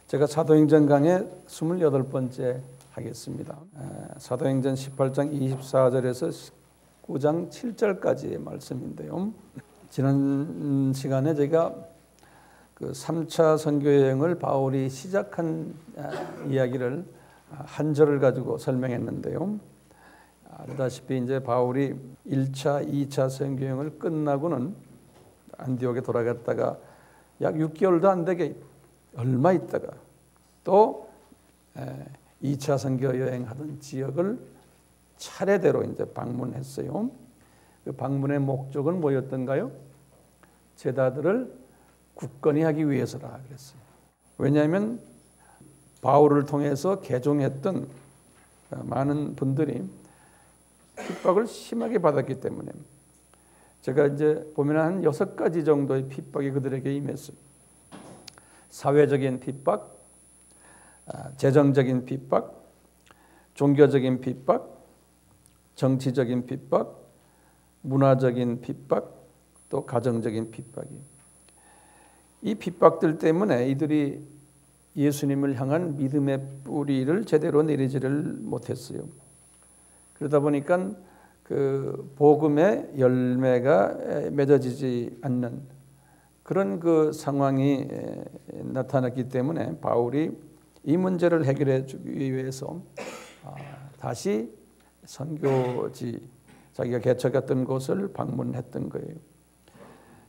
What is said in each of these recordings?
제가 사도행전 강의 28번째 하겠습니다. 사도행전 18장 24절에서 19장 7절까지의 말씀인데요. 지난 시간에 제가 그 3차 선교여행을 바울이 시작한 이야기를 한 절을 가지고 설명했는데요. 아시다시피 이제 바울이 1차, 2차 선교여행을 끝나고는 안디옥에 돌아갔다가 약 6개월도 안 되게 얼마 있다가 또 2차 선교 여행하던 지역을 차례대로 이제 방문했어요. 그 방문의 목적은 뭐였던가요? 제자들을 굳건히 하기 위해서라 그랬어요. 왜냐하면 바울을 통해서 개종했던 많은 분들이 핍박을 심하게 받았기 때문에 제가 이제 보면 한 6가지 정도의 핍박이 그들에게 임했어요. 사회적인 핍박, 재정적인 핍박, 종교적인 핍박, 정치적인 핍박, 문화적인 핍박, 또 가정적인 핍박이. 이 핍박들 때문에 이들이 예수님을 향한 믿음의 뿌리를 제대로 내리지를 못했어요. 그러다 보니까 그 복음의 열매가 맺어지지 않는 그런 그 상황이 나타났기 때문에 바울이 이 문제를 해결해 주기 위해서 다시 선교지 자기가 개척했던 곳을 방문했던 거예요.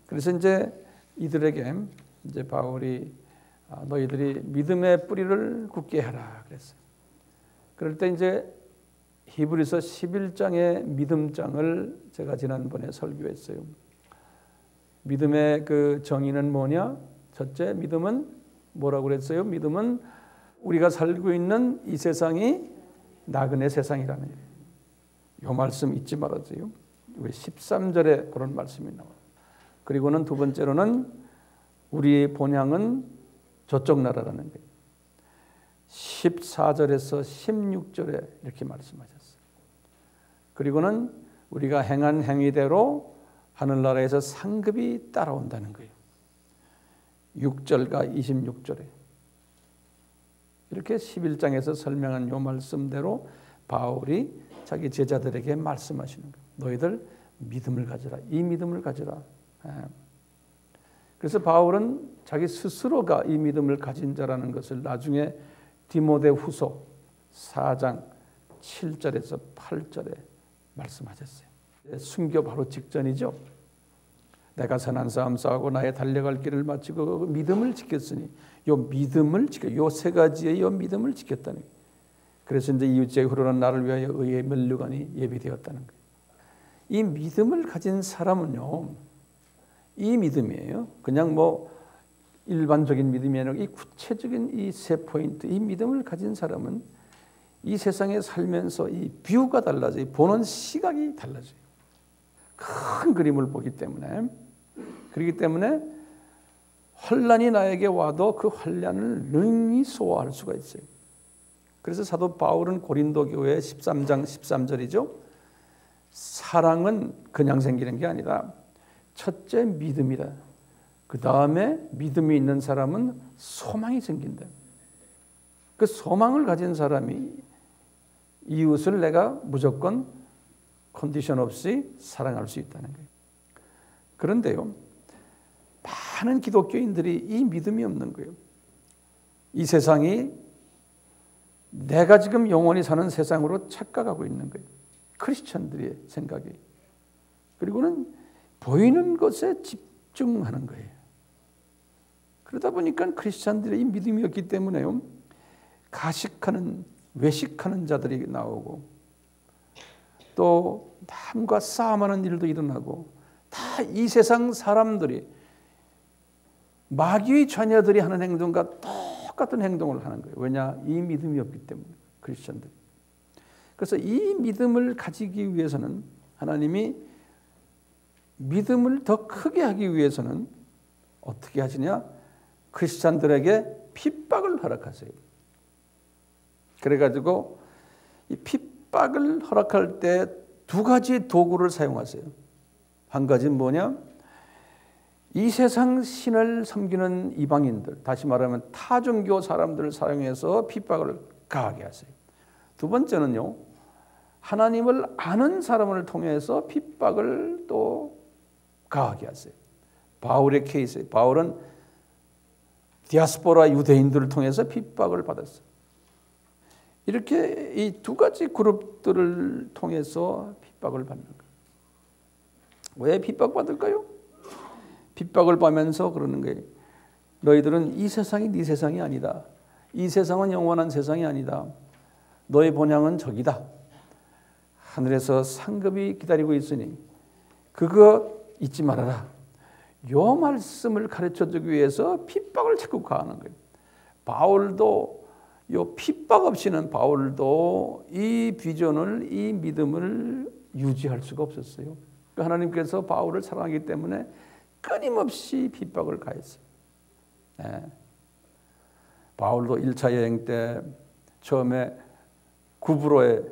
그래서 이제 이들에게 이제 바울이 너희들이 믿음의 뿌리를 굳게 하라 그랬어요. 그럴 때 이제 히브리서 11장의 믿음장을 제가 지난번에 설교했어요. 믿음의 그 정의는 뭐냐? 첫째, 믿음은 뭐라고 그랬어요? 믿음은 우리가 살고 있는 이 세상이 나그네 세상이라는 거예요. 이 말씀 잊지 말아주세요. 우리 13절에 그런 말씀이 나와요. 그리고는 두 번째로는 우리의 본향은 저쪽 나라라는 거예요. 14절에서 16절에 이렇게 말씀하셨어요. 그리고는 우리가 행한 행위대로 하늘나라에서 상급이 따라온다는 거예요. 6절과 26절에 이렇게 11장에서 설명한 이 말씀대로 바울이 자기 제자들에게 말씀하시는 거예요. 너희들 믿음을 가져라. 이 믿음을 가져라. 그래서 바울은 자기 스스로가 이 믿음을 가진 자라는 것을 나중에 디모데후서 4장 7절에서 8절에 말씀하셨어요. 순교 바로 직전이죠. 내가 선한 싸움 싸우고 나의 달려갈 길을 마치고 그 믿음을 지켰으니 요 믿음을 지켜 요 세 가지의 요 믿음을 지켰다는 거예요. 그래서 이제 이웃의 흐르는 나를 위하여 의의 면류관이 예비되었다는 거예요. 이 믿음을 가진 사람은요, 이 믿음이에요. 그냥 뭐 일반적인 믿음이 아니라 이 구체적인 이 세 포인트, 이 믿음을 가진 사람은 이 세상에 살면서 이 뷰가 달라져요. 보는 시각이 달라져요. 큰 그림을 보기 때문에. 그렇기 때문에 환난이 나에게 와도 그 환난을 능히 소화할 수가 있어요. 그래서 사도 바울은 고린도 교회 13장 13절이죠. 사랑은 그냥 생기는 게 아니라 첫째 믿음이다. 그 다음에 믿음이 있는 사람은 소망이 생긴다. 그 소망을 가진 사람이 이웃을 내가 무조건 컨디션 없이 사랑할 수 있다는 거예요. 그런데요, 많은 기독교인들이 이 믿음이 없는 거예요. 이 세상이 내가 지금 영원히 사는 세상으로 착각하고 있는 거예요. 크리스천들의 생각이. 그리고는 보이는 것에 집중하는 거예요. 그러다 보니까 크리스천들의 이 믿음이 없기 때문에요, 가식하는, 외식하는 자들이 나오고 또 남과 싸움하는 일도 일어나고 다 이 세상 사람들이 마귀의 자녀들이 하는 행동과 똑같은 행동을 하는 거예요. 왜냐? 이 믿음이 없기 때문에 크리스천들이. 그래서 이 믿음을 가지기 위해서는 하나님이 믿음을 더 크게 하기 위해서는 어떻게 하시냐? 크리스천들에게 핍박을 허락하세요. 그래가지고 이 핍박을 허락할 때 두 가지 도구를 사용하세요. 한 가지는 뭐냐? 이 세상 신을 섬기는 이방인들, 다시 말하면 타종교 사람들을 사용해서 핍박을 가하게 하세요. 두 번째는요, 하나님을 아는 사람을 통해서 핍박을 또 가하게 하세요. 바울의 케이스예요. 바울은 디아스포라 유대인들을 통해서 핍박을 받았어요. 이렇게 이 두 가지 그룹들을 통해서 핍박을 받는 거예요. 왜 핍박받을까요? 핍박을 받으면서 그러는 거예요. 너희들은 이 세상이 네 세상이 아니다. 이 세상은 영원한 세상이 아니다. 너의 본향은 저기다. 하늘에서 상급이 기다리고 있으니 그거 잊지 말아라. 요 말씀을 가르쳐주기 위해서 핍박을 자꾸 가하는 거예요. 바울도 요 핍박 없이는 바울도 이 비전을, 이 믿음을 유지할 수가 없었어요. 하나님께서 바울을 사랑하기 때문에 끊임없이 핍박을 가했어요. 네. 바울도 1차 여행 때 처음에 구브로에서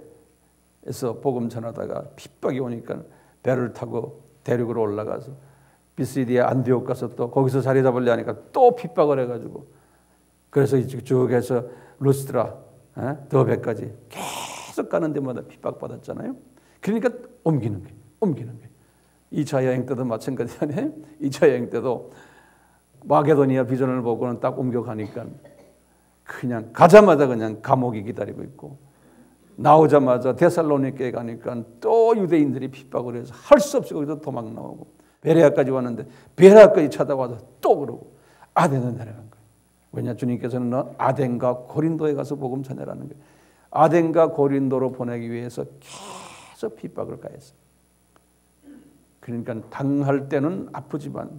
복음 전하다가 핍박이 오니까 배를 타고 대륙으로 올라가서 비시디아 안디옥 가서 또 거기서 자리 잡으려 하니까 또 핍박을 해가지고 그래서 쭉 해서 루스드라 더베까지 계속 가는 데마다 핍박받았잖아요. 그러니까 옮기는 거예요. 2차 여행 때도 마찬가지 아니에요? 2차 여행 때도 마게도니아 비전을 보고는 딱 옮겨가니까 그냥 가자마자 그냥 감옥이 기다리고 있고 나오자마자 데살로니케에 가니까 또 유대인들이 핍박을 해서 할 수 없이 거기서 도망 나오고 베레아까지 왔는데 베레아까지 찾아와서 또 그러고 아덴에 내려간 거예요. 왜냐? 주님께서는 너 아덴과 고린도에 가서 복음 전해라는 거예요. 아덴과 고린도로 보내기 위해서 계속 핍박을 가했어요. 그러니까 당할 때는 아프지만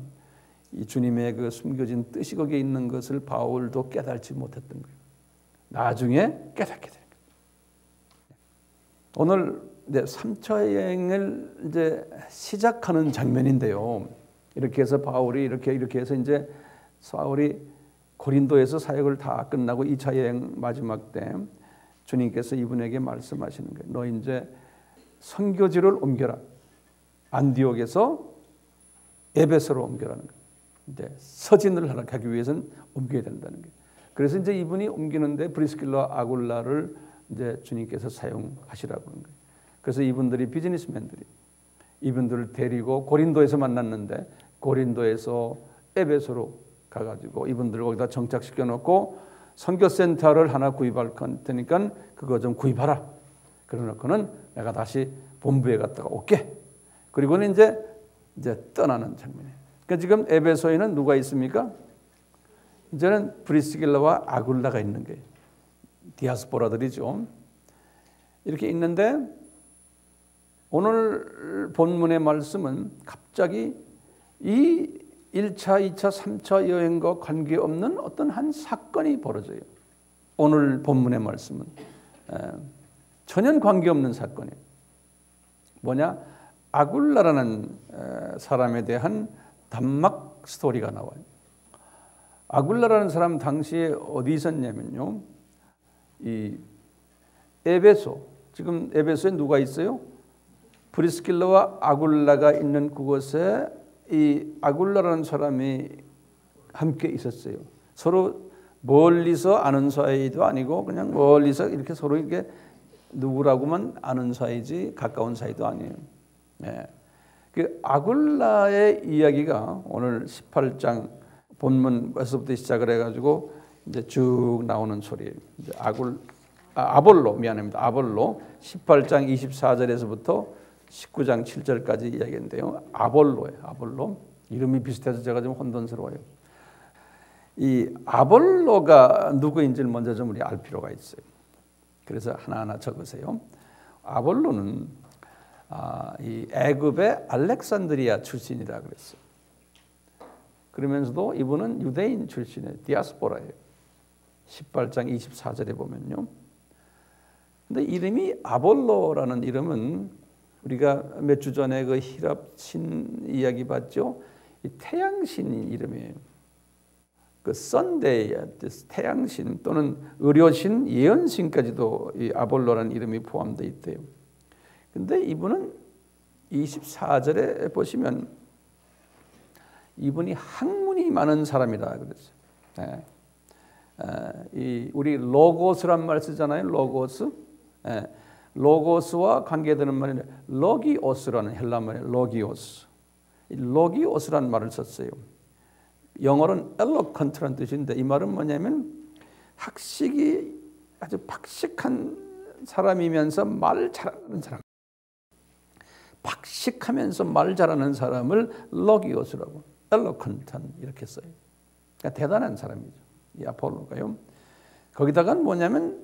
이 주님의 그 숨겨진 뜻이 거기에 있는 것을 바울도 깨달지 못했던 거예요. 나중에 깨닫게 되는 거예요. 오늘 3차 여행을 이제 시작하는 장면인데요. 이렇게 해서 바울이 이렇게 해서 이제 바울이 고린도에서 사역을 다 끝나고 2차 여행 마지막 때 주님께서 이분에게 말씀하시는 거예요. 너 이제 선교지를 옮겨라. 안디옥에서 에베소로 옮겨라는 거예요. 이제 서진을 하기 위해서는 옮겨야 된다는 거예요. 그래서 이제 이분이 옮기는데 브리스길라 아굴라를 이제 주님께서 사용하시라고 하는 거예요. 그래서 이분들이 비즈니스맨들이 이분들을 데리고 고린도에서 만났는데 고린도에서 에베소로 가가지고 이분들을 거기다 정착시켜 놓고 선교센터를 하나 구입할 테니까 그거 좀 구입하라. 그러놓고는 내가 다시 본부에 갔다가 올게. 그리고는 이제 떠나는 장면이에요. 그러니까 지금 에베소에는 누가 있습니까? 이제는 브리스길라와 아굴라가 있는 거예요. 디아스포라들이죠. 이렇게 있는데 오늘 본문의 말씀은 갑자기 이 1차, 2차, 3차 여행과 관계없는 어떤 한 사건이 벌어져요. 오늘 본문의 말씀은 전혀 관계없는 사건이에요. 뭐냐? 아굴라라는 사람에 대한 단막 스토리가 나와요. 아굴라라는 사람 당시에 어디 있었냐면요. 이 에베소, 지금 에베소에 누가 있어요? 브리스길라와 아굴라가 있는 그곳에 이 아굴라라는 사람이 함께 있었어요. 서로 멀리서 아는 사이도 아니고 그냥 멀리서 이렇게 서로 이렇게 누구라고만 아는 사이지 가까운 사이도 아니에요. 네. 그 아굴라의 이야기가 오늘 18장 본문에서부터 시작을 해가지고 이제 쭉 나오는 소리예요. 이제 아볼로 18장 24절에서부터 19장 7절까지 이야기인데요. 아볼로예요. 아볼로. 이름이 비슷해서 제가 좀 혼돈스러워요. 이 아볼로가 누구인지를 먼저 좀 우리 알 필요가 있어요. 그래서 하나하나 적으세요. 아볼로는 이 애굽의 알렉산드리아 출신이라 그랬어요. 그러면서도 이분은 유대인 출신의 디아스포라예요. 18장 24절에 보면요. 근데 이름이 아볼로라는 이름은 우리가 몇 주 전에 그 히랍 신 이야기 봤죠? 이 태양신 이름이에요. 그 선데이, 태양신 또는 의료신, 예언신까지도 이 아볼로라는 이름이 포함되어 있대요. 근데 이분은 24절에 보시면 이분이 학문이 많은 사람이다 그랬어요. 우리 로고스란 말 쓰잖아요. 로고스. 로고스와 관계되는 말이 로기오스라는 헬라 말이에요. 로기오스. 로기오스라는 말을 썼어요. 영어로는 eloquent라는 뜻인데 이 말은 뭐냐면 학식이 아주 박식한 사람이면서 말 잘하는 사람. 박식하면서 말 잘하는 사람을 로기오스라고, eloquent한 이렇게 써요. 그러니까 대단한 사람이죠. 이 아폴로가요. 거기다가 뭐냐면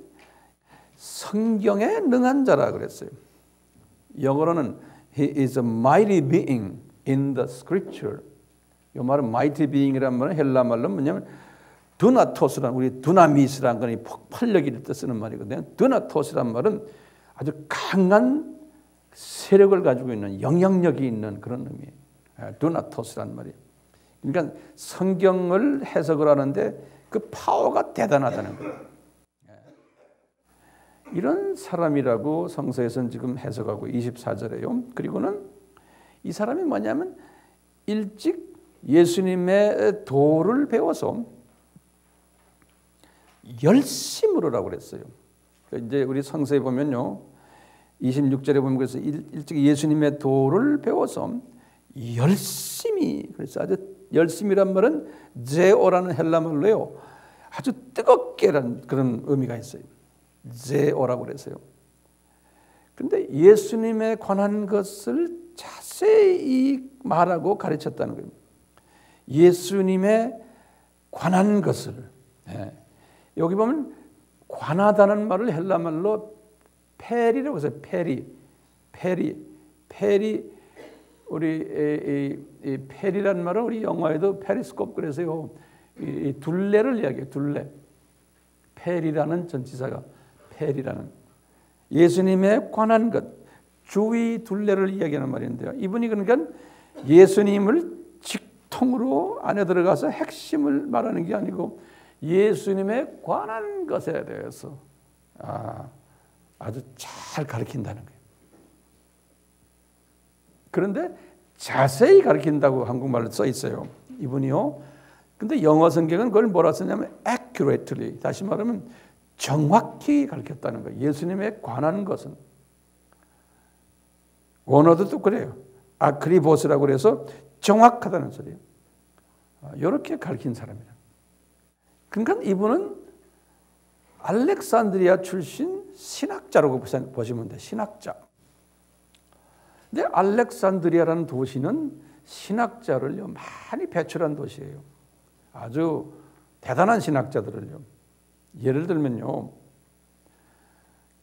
성경에 능한 자라 그랬어요. 영어로는 He is a mighty being in the scripture. 이 말은 mighty being이라는 말은 헬라 말로 뭐냐면 두나토스란, 우리 두나미스란 건 폭발력을 쓰는 말이거든요. 두나토스란 말은 아주 강한 세력을 가지고 있는, 영향력이 있는 그런 의미예요. 두나토스란 말이에요. 그러니까 성경을 해석을 하는데 그 파워가 대단하다는 거예요. 이런 사람이라고 성서에서는 지금 해석하고 24절에요. 그리고는 이 사람이 뭐냐면 일찍 예수님의 도를 배워서 열심으로라고 그랬어요. 이제 우리 성서에 보면요. 26절에 보면 그래서 일찍 예수님의 도를 배워서 열심히, 그래서 아주 열심이란 말은 제오라는 헬라 말로요. 아주 뜨겁게라는 그런 의미가 있어요. 제오라고 그랬어요. 그런데 예수님에 관한 것을 자세히 말하고 가르쳤다는 거예요. 예수님에 관한 것을. 여기 보면 관하다는 말을 헬라 말로 페리라고 해서 페리. 우리 이 페리라는 말은 우리 영화에도 페리스콥 그래서요. 이 둘레를 이야기해요. 둘레. 페리라는 전치사가 페리라는 예수님에 관한 것, 주위 둘레를 이야기하는 말인데요. 이분이 그러니까 예수님을 직통으로 안에 들어가서 핵심을 말하는 게 아니고 예수님에 관한 것에 대해서 아주 잘 가르친다는 거예요. 그런데 자세히 가르친다고 한국말로 써 있어요. 이분이요. 근데 영어 성경은 그걸 뭐라 쓰냐면 accurately, 다시 말하면 정확히 가르쳤다는 거예요. 예수님에 관한 것은. 원어도 또 그래요. 아크리보스라고 그래서 정확하다는 소리예요. 이렇게 가르친 사람이에요. 그러니까 이분은 알렉산드리아 출신 신학자라고 보시면 돼요. 신학자. 근데 알렉산드리아라는 도시는 신학자를 많이 배출한 도시예요. 아주 대단한 신학자들을요. 예를 들면요.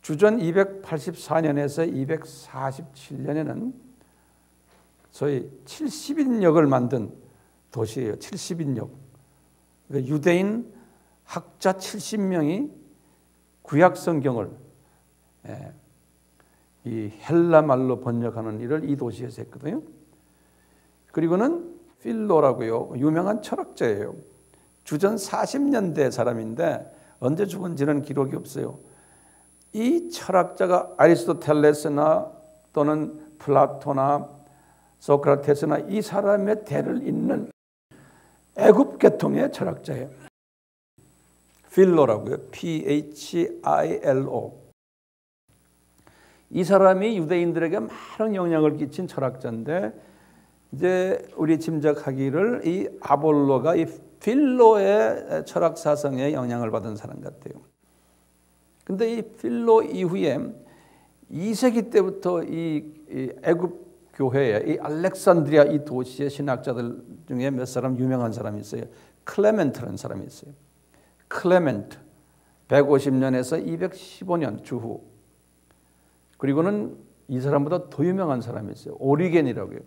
주전 284년에서 247년에는 소위 70인역을 만든 도시예요. 70인역. 그러니까 유대인 학자 70명이 구약 성경을 이 헬라 말로 번역하는 일을 이 도시에서 했거든요. 그리고는 필로라고요. 유명한 철학자예요. 주전 40년대 사람인데 언제 죽은지는 기록이 없어요. 이 철학자가 아리스토텔레스나 또는 플라토나 소크라테스나 이 사람의 대를 잇는 애굽 계통의 철학자예요. 필로라고요. PHILO. 이 사람이 유대인들에게 많은 영향을 끼친 철학자인데 이제 우리 짐작하기를 이 아볼로가 이 필로의 철학 사상에 영향을 받은 사람 같아요. 근데 이 필로 이후에 2세기 때부터 이 애굽 교회에 이 알렉산드리아 이 도시의 신학자들 중에 몇 사람 유명한 사람이 있어요. 클레멘트라는 사람이 있어요. 클레멘트 150년에서 215년 주후. 그리고는 이 사람보다 더 유명한 사람이 있어요. 오리겐이라고요.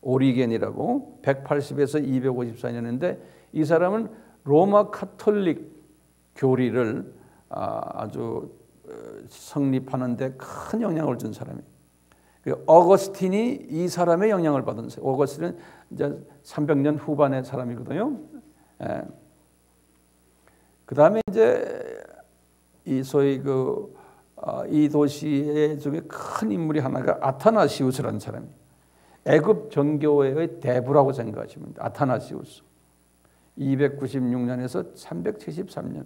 오리겐이라고 180에서 254년인데 이 사람은 로마 카톨릭 교리를 아주 성립하는 데 큰 영향을 준 사람이에요. 어거스틴이 이 사람의 영향을 받은 사람. 어거스틴은 이제 300년 후반의 사람이거든요. 그다음에 이제 이 소위 이 도시의 중에 큰 인물이 하나가 아타나시우스라는 사람이에요. 애굽 정교회의 대부라고 생각하시면 돼요. 아타나시우스. 296년에서 373년.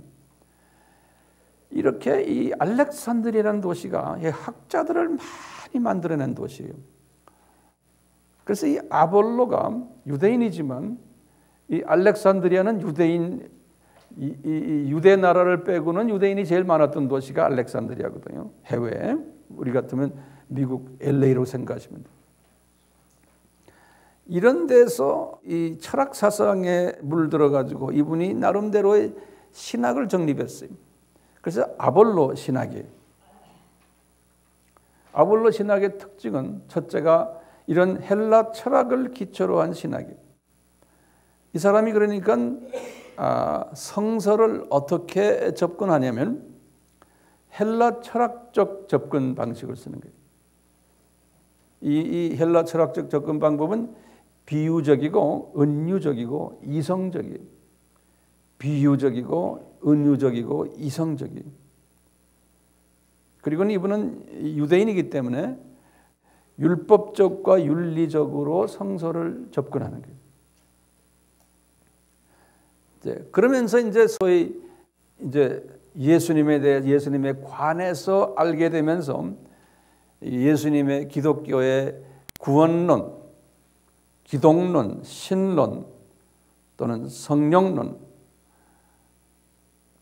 이렇게 이 알렉산드리아라는 도시가 학자들을 많이 만들어낸 도시예요. 그래서 이 아볼로가 유대인이지만 이 알렉산드리아는 유대 나라를 빼고는 유대인이 제일 많았던 도시가 알렉산드리아거든요. 해외에. 우리 같으면 미국 LA로 생각하시면 돼요. 이런 데서 이 철학 사상에 물들어가지고 이분이 나름대로의 신학을 정립했어요. 그래서 아볼로 신학이에요. 아볼로 신학의 특징은 첫째가 이런 헬라 철학을 기초로 한 신학이에요. 이 사람이 그러니까 성서를 어떻게 접근하냐면 헬라 철학적 접근 방식을 쓰는 거예요. 이 헬라 철학적 접근 방법은 비유적이고 은유적이고 이성적이에요. 비유적이고 은유적이고 이성적이에요. 그리고 이분은 유대인이기 때문에 율법적과 윤리적으로 성서를 접근하는 거예요. 그러면서 이제 소위 이제 예수님에 대해 예수님에 관해서 알게 되면서 예수님의 기독교의 구원론, 기독론, 신론 또는 성령론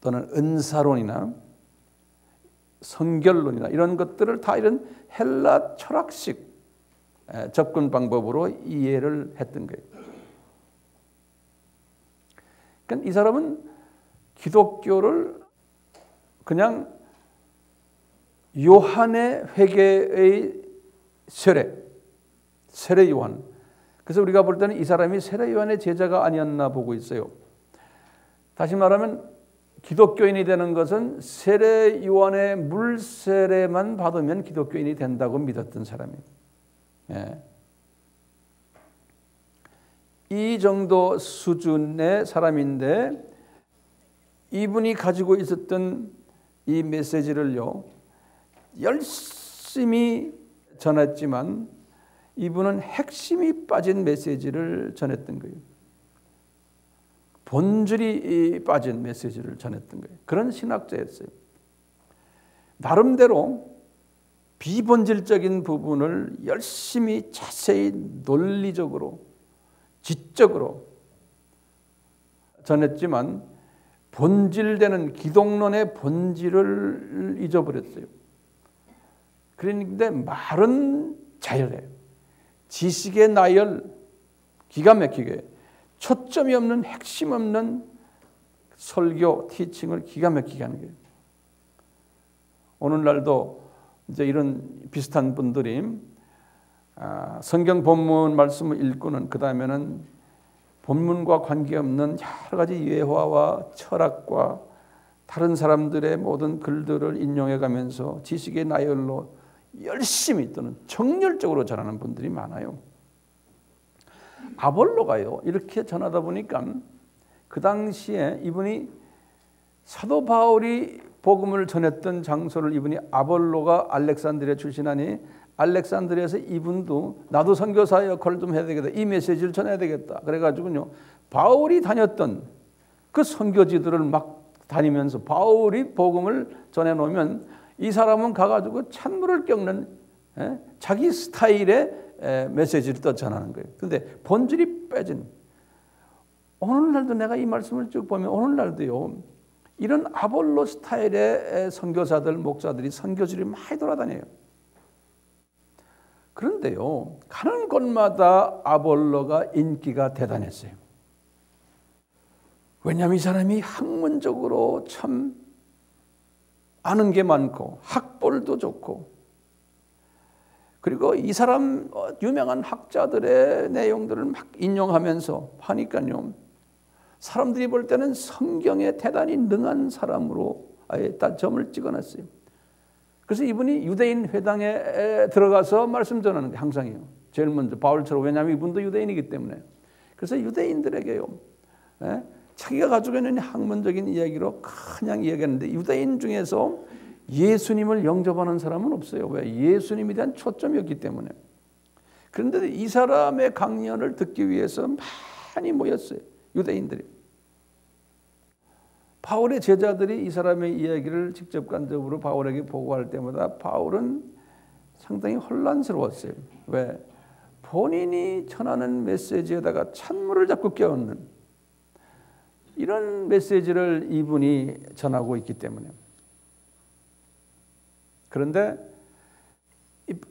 또는 은사론이나 성결론이나 이런 것들을 다 이런 헬라 철학식 접근 방법으로 이해를 했던 거예요. 그러니까 이 사람은 기독교를 그냥 요한의 회개의 세례 요한. 그래서 우리가 볼 때는 이 사람이 세례 요한의 제자가 아니었나 보고 있어요. 다시 말하면 기독교인이 되는 것은 세례 요한의 물 세례만 받으면 기독교인이 된다고 믿었던 사람이에요. 예. 이 정도 수준의 사람인데 이분이 가지고 있었던 이 메시지를요 열심히 전했지만 이분은 핵심이 빠진 메시지를 전했던 거예요. 본질이 빠진 메시지를 전했던 거예요. 그런 신학자였어요. 나름대로 비본질적인 부분을 열심히 자세히 논리적으로 지적으로 전했지만 본질되는 기독론의 본질을 잊어버렸어요. 그런데 말은 자열해요. 지식의 나열 기가 막히게 초점이 없는 핵심 없는 설교, 티칭을 기가 막히게 하는 거예요. 오늘날도 이제 이런 비슷한 분들이 성경 본문 말씀을 읽고는 그 다음에는 본문과 관계없는 여러 가지 예화와 철학과 다른 사람들의 모든 글들을 인용해 가면서 지식의 나열로 열심히 또는 정열적으로 전하는 분들이 많아요. 아볼로가요 이렇게 전하다 보니까 그 당시에 이분이 사도 바울이 복음을 전했던 장소를 이분이 아볼로가 알렉산드리아 출신하니 알렉산드리아에서 이분도 나도 선교사 역할을 좀 해야 되겠다. 이 메시지를 전해야 되겠다. 그래가지고요 바울이 다녔던 그 선교지들을 막 다니면서 바울이 복음을 전해놓으면 이 사람은 가가지고 찬물을 겪는 자기 스타일의 메시지를 또 전하는 거예요. 그런데 본질이 빼진 오늘날도 내가 이 말씀을 쭉 보면 오늘날도요 이런 아볼로 스타일의 선교사들 목사들이 선교지를 많이 돌아다녀요. 그런데요 가는 곳마다 아볼로가 인기가 대단했어요. 왜냐하면 이 사람이 학문적으로 참 아는 게 많고 학벌도 좋고 그리고 이 사람 유명한 학자들의 내용들을 막 인용하면서 하니까요 사람들이 볼 때는 성경에 대단히 능한 사람으로 아예 딱 점을 찍어놨어요. 그래서 이분이 유대인 회당에 들어가서 말씀 전하는 게 항상이에요. 제일 먼저 바울처럼. 왜냐하면 이분도 유대인이기 때문에. 그래서 유대인들에게요 자기가 가지고 있는 학문적인 이야기로 그냥 이야기하는데 유대인 중에서 예수님을 영접하는 사람은 없어요. 왜? 예수님에 대한 초점이 없기 때문에. 그런데 이 사람의 강연을 듣기 위해서 많이 모였어요. 유대인들이. 바울의 제자들이 이 사람의 이야기를 직접 간접으로 바울에게 보고할 때마다 바울은 상당히 혼란스러웠어요. 왜? 본인이 전하는 메시지에다가 찬물을 자꾸 껴얹는 이런 메시지를 이분이 전하고 있기 때문에. 그런데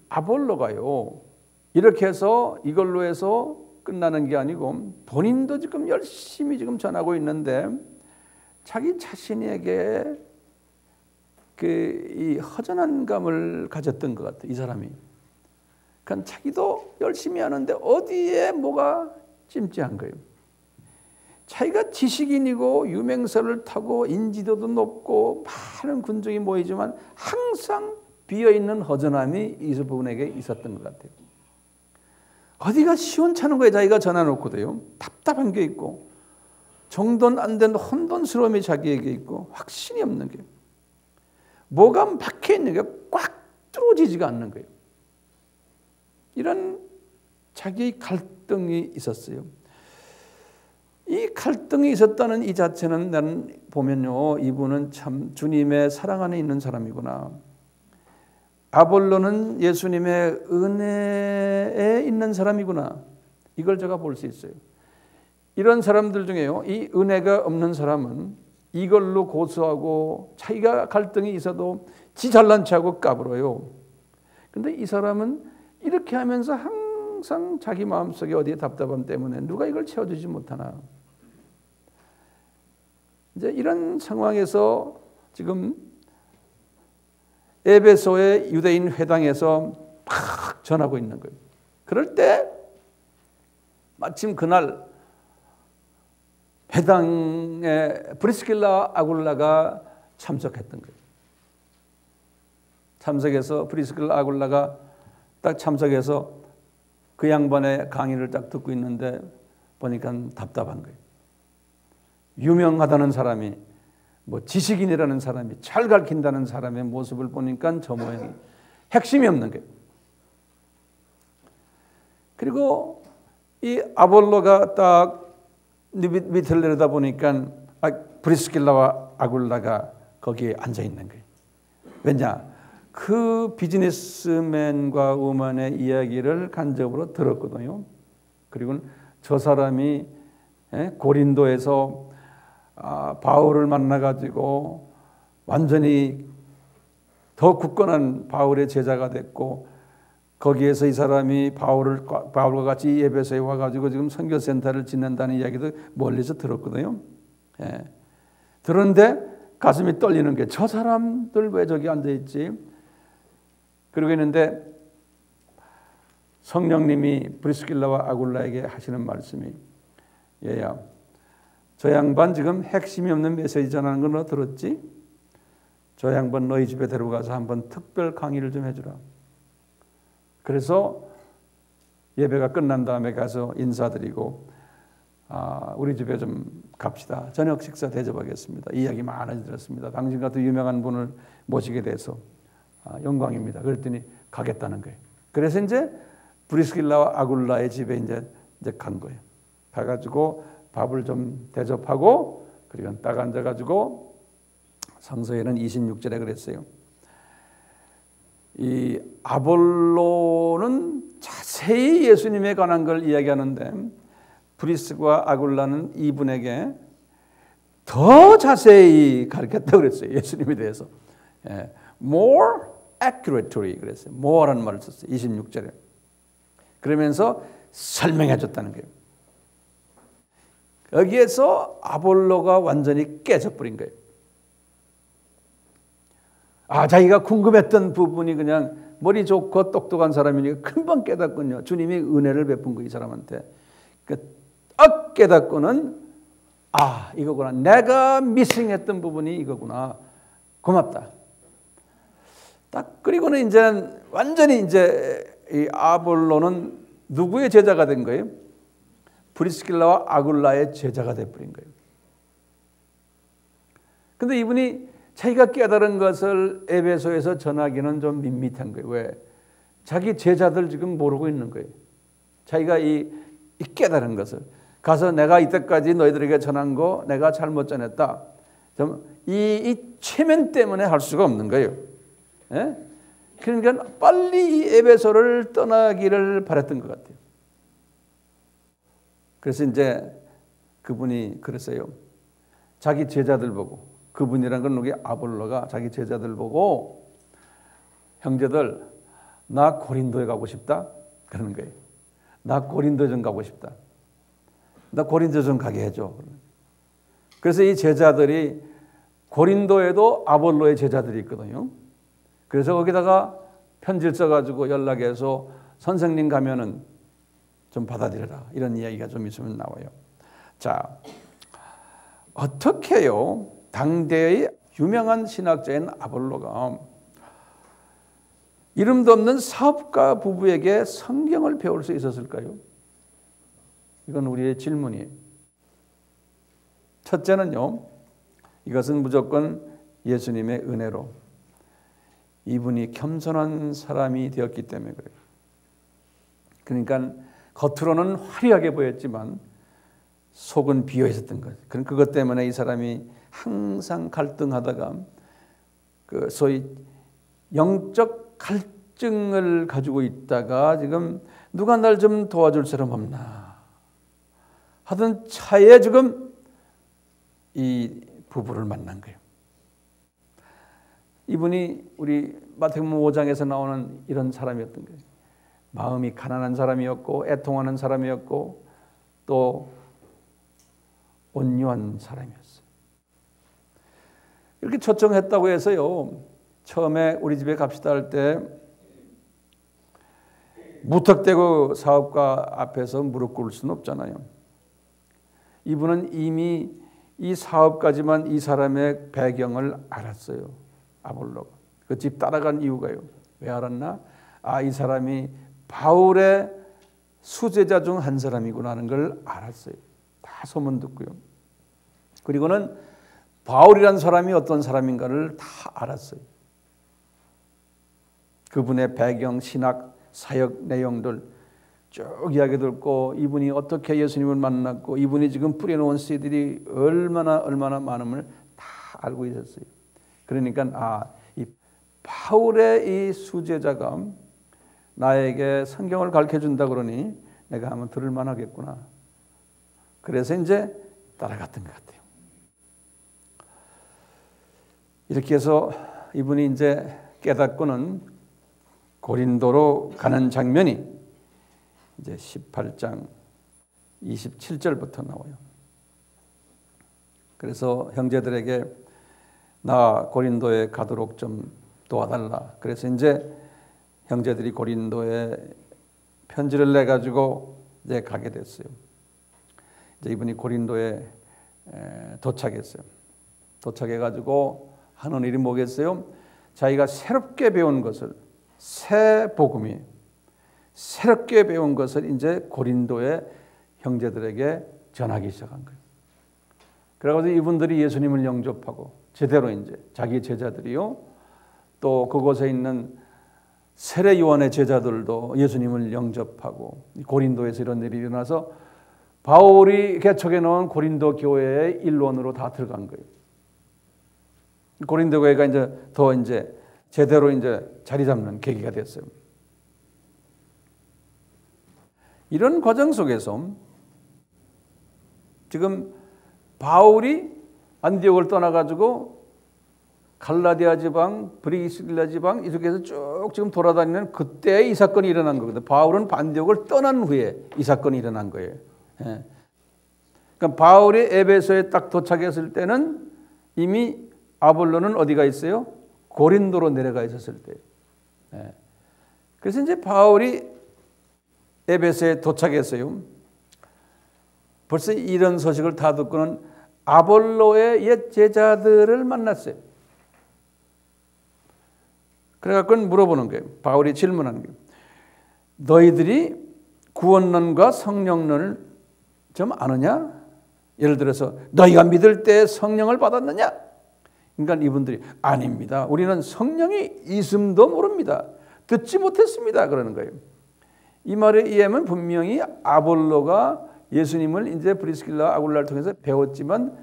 아볼로가요, 이렇게 해서 이걸로 해서 끝나는 게 아니고 본인도 지금 열심히 지금 전하고 있는데 자기 자신에게 이 허전한 감을 가졌던 것 같아요. 이 사람이. 그러니까 자기도 열심히 하는데 어디에 뭐가 찜찜한 거예요. 자기가 지식인이고 유명세를 타고 인지도도 높고 많은 군중이 모이지만 항상 비어있는 허전함이 이 부분에게 있었던 것 같아요. 어디가 시원찮은 거에 자기가 전화놓고도요, 답답한 게 있고 정돈 안 된 혼돈스러움이 자기에게 있고 확신이 없는 게, 뭐가 막혀있는 게 꽉 뚫어지지가 않는 거예요. 이런 자기의 갈등이 있었어요. 이 갈등이 있었다는 이 자체는 나는 보면요, 이분은 참 주님의 사랑 안에 있는 사람이구나. 아볼로는 예수님의 은혜에 있는 사람이구나. 이걸 제가 볼 수 있어요. 이런 사람들 중에요, 이 은혜가 없는 사람은 이걸로 고소하고 자기가 갈등이 있어도 지 잘난 체하고 까불어요. 그런데 이 사람은 이렇게 하면서 항상 자기 마음속에 어디에 답답함 때문에 누가 이걸 채워주지 못하나. 이제 이런 상황에서 지금 에베소의 유대인 회당에서 막 전하고 있는 거예요. 그럴 때 마침 그날 회당에 브리스길라 아굴라가 참석했던 거예요. 참석해서 브리스길라 아굴라가 딱 참석해서 그 양반의 강의를 딱 듣고 있는데 보니까 답답한 거예요. 유명하다는 사람이, 뭐 지식인이라는 사람이, 잘 가르친다는 사람의 모습을 보니까 저 모양이 핵심이 없는 거예요. 그리고 이 아볼로가 딱 밑을 내려다 보니까 브리스길라와 아굴라가 거기에 앉아 있는 거예요. 왜냐? 그 비즈니스맨과 우먼의 이야기를 간접으로 들었거든요. 그리고 저 사람이 고린도에서 바울을 만나가지고 완전히 더 굳건한 바울의 제자가 됐고, 거기에서 이 사람이 바울과 같이 에베소에 와가지고 지금 선교센터를 짓는다는 이야기도 멀리서 들었거든요. 들었는데 가슴이 떨리는 게, 저 사람들 왜 저기 앉아있지? 그러고 있는데 성령님이 브리스길라와 아굴라에게 하시는 말씀이, 얘야, 저 양반 지금 핵심이 없는 메시지 전하는 거 너 들었지? 저 양반 너희 집에 데려가서 한번 특별 강의를 좀 해주라. 그래서 예배가 끝난 다음에 가서 인사드리고 우리 집에 좀 갑시다. 저녁 식사 대접하겠습니다. 이야기 많이 들었습니다. 당신 같은 유명한 분을 모시게 돼서 영광입니다. 그랬더니 가겠다는 거예요. 그래서 이제 브리스길라와 아굴라의 집에 이제 간 거예요. 가가지고 밥을 좀 대접하고, 그리고 딱 앉아가지고 성서에는 26절에 그랬어요. 이 아볼로는 자세히 예수님에 관한 걸 이야기하는데 브리스과 아굴라는 이분에게 더 자세히 가르쳤다고 그랬어요. 예수님에 대해서. More accurately 그랬어요. more라는 말을 썼어요. 26절에. 그러면서 설명해 줬다는 거예요. 여기에서 아볼로가 완전히 깨져버린 거예요. 자기가 궁금했던 부분이 그냥 머리 좋고 똑똑한 사람이니까 금방 깨닫군요. 주님이 은혜를 베푼 거 이 사람한테. 딱 깨닫고는 이거구나. 내가 미싱했던 부분이 이거구나. 고맙다. 딱 그리고는 이제 완전히 이제 이 아볼로는 누구의 제자가 된 거예요? 브리스길라와 아굴라의 제자가 돼버린 거예요. 근데 이분이 자기가 깨달은 것을 에베소에서 전하기는 좀 밋밋한 거예요. 왜? 자기 제자들 지금 모르고 있는 거예요. 자기가 이 깨달은 것을 가서 내가 이때까지 너희들에게 전한 거 내가 잘못 전했다. 이 체면 때문에 할 수가 없는 거예요. 예? 그러니까 빨리 이 에베소를 떠나기를 바랬던 것 같아요. 그래서 이제 그분이 그랬어요. 자기 제자들 보고, 그분이란 건 우리 아볼로가 자기 제자들 보고, 형제들 나 고린도에 가고 싶다 그러는 거예요. 나 고린도 좀 가고 싶다. 나 고린도 좀 가게 해줘. 그래서 이 제자들이 고린도에도 아볼로의 제자들이 있거든요. 그래서 거기다가 편지를 써가지고 연락해서 선생님 가면은 좀 받아들여라. 이런 이야기가 좀 있으면 나와요. 자, 어떻게요? 당대의 유명한 신학자인 아볼로가 이름도 없는 사업가 부부에게 성경을 배울 수 있었을까요? 이건 우리의 질문이에요. 첫째는요, 이것은 무조건 예수님의 은혜로 이분이 겸손한 사람이 되었기 때문에 그래요. 그러니까 겉으로는 화려하게 보였지만 속은 비어 있었던 거예요. 그것 때문에 이 사람이 항상 갈등하다가 그 소위 영적 갈증을 가지고 있다가 지금 누가 날 좀 도와줄 사람 없나 하던 차에 지금 이 부부를 만난 거예요. 이분이 우리 마태복음 5장에서 나오는 이런 사람이었던 거예요. 마음이 가난한 사람이었고 애통하는 사람이었고 또 온유한 사람이었어요. 이렇게 초청했다고 해서요, 처음에 우리 집에 갑시다 할 때 무턱대고 사업가 앞에서 무릎 꿇을 수는 없잖아요. 이분은 이미 이 사업까지만 이 사람의 배경을 알았어요. 아볼로가. 그 집 따라간 이유가요. 왜 알았나? 아, 이 사람이 바울의 수제자 중 한 사람이구나 하는 걸 알았어요. 다 소문 듣고요. 그리고는 바울이란 사람이 어떤 사람인가를 다 알았어요. 그분의 배경, 신학, 사역 내용들 쭉 이야기 듣고 이분이 어떻게 예수님을 만났고 이분이 지금 뿌려놓은 씨들이 얼마나 많음을 다 알고 있었어요. 그러니까 이 바울의 이 수제자가 나에게 성경을 가르쳐준다 그러니 내가 한번 들을 만하겠구나. 그래서 이제 따라갔던 것 같아요. 이렇게 해서 이분이 이제 깨닫고는 고린도로 가는 장면이 이제 18장 27절부터 나와요. 그래서 형제들에게 나 고린도에 가도록 좀 도와달라. 그래서 이제 형제들이 고린도에 편지를 내 가지고 이제 가게 됐어요. 이제 이분이 고린도에 도착했어요. 도착해 가지고 하는 일이 뭐겠어요? 자기가 새롭게 배운 것을, 새 복음이 새롭게 배운 것을 이제 고린도의 형제들에게 전하기 시작한 거예요. 그래서 이분들이 예수님을 영접하고 제대로 이제 자기 제자들이요, 또 그곳에 있는 세례 요한의 제자들도 예수님을 영접하고 고린도에서 이런 일이 일어나서 바울이 개척해 놓은 고린도 교회의 일원으로 다 들어간 거예요. 고린도 교회가 이제 더 이제 제대로 이제 자리 잡는 계기가 됐어요. 이런 과정 속에서 지금 바울이 안디옥을 떠나가지고 갈라디아 지방, 브리기스길라 지방 이렇게 해서 쭉 지금 돌아다니는 그때 이 사건이 일어난 거거든요. 바울은 안디옥을 떠난 후에 이 사건이 일어난 거예요. 예. 그러니까 바울이 에베소에 딱 도착했을 때는 이미 아볼로는 어디가 있어요? 고린도로 내려가 있었을 때. 예. 그래서 이제 바울이 에베소에 도착했어요. 벌써 이런 소식을 다 듣고는 아볼로의 옛 제자들을 만났어요. 그래갖고 물어보는 거예요. 바울이 질문하는 거예요. 너희들이 구원론과 성령론을 좀 아느냐? 예를 들어서 너희가 믿을 때 성령을 받았느냐? 그러니까 이분들이 아닙니다. 우리는 성령이 있음도 모릅니다. 듣지 못했습니다. 그러는 거예요. 이 말에 의하면 분명히 아볼로가 예수님을 이제 브리스길라 아굴라를 통해서 배웠지만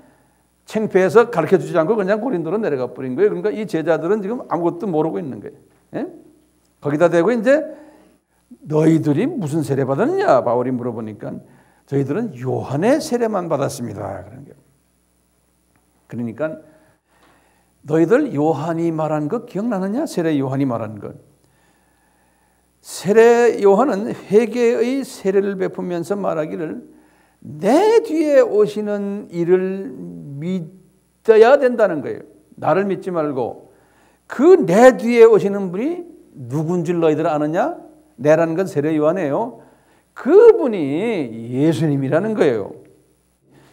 창피해서 가르쳐 주지 않고 그냥 고린도로 내려가 버린 거예요. 그러니까 이 제자들은 지금 아무것도 모르고 있는 거예요. 예? 거기다 대고 이제 너희들이 무슨 세례 받았느냐 바울이 물어보니까 저희들은 요한의 세례만 받았습니다. 그런 거예요. 그러니까 너희들 요한이 말한 거 기억나느냐? 세례 요한이 말한 것. 세례 요한은 회개의 세례를 베푸면서 말하기를 내 뒤에 오시는 이를 믿어야 된다는 거예요. 나를 믿지 말고 그 내 뒤에 오시는 분이 누군 줄 너희들 아느냐? 내라는 건 세례 요한이에요. 그분이 예수님이라는 거예요.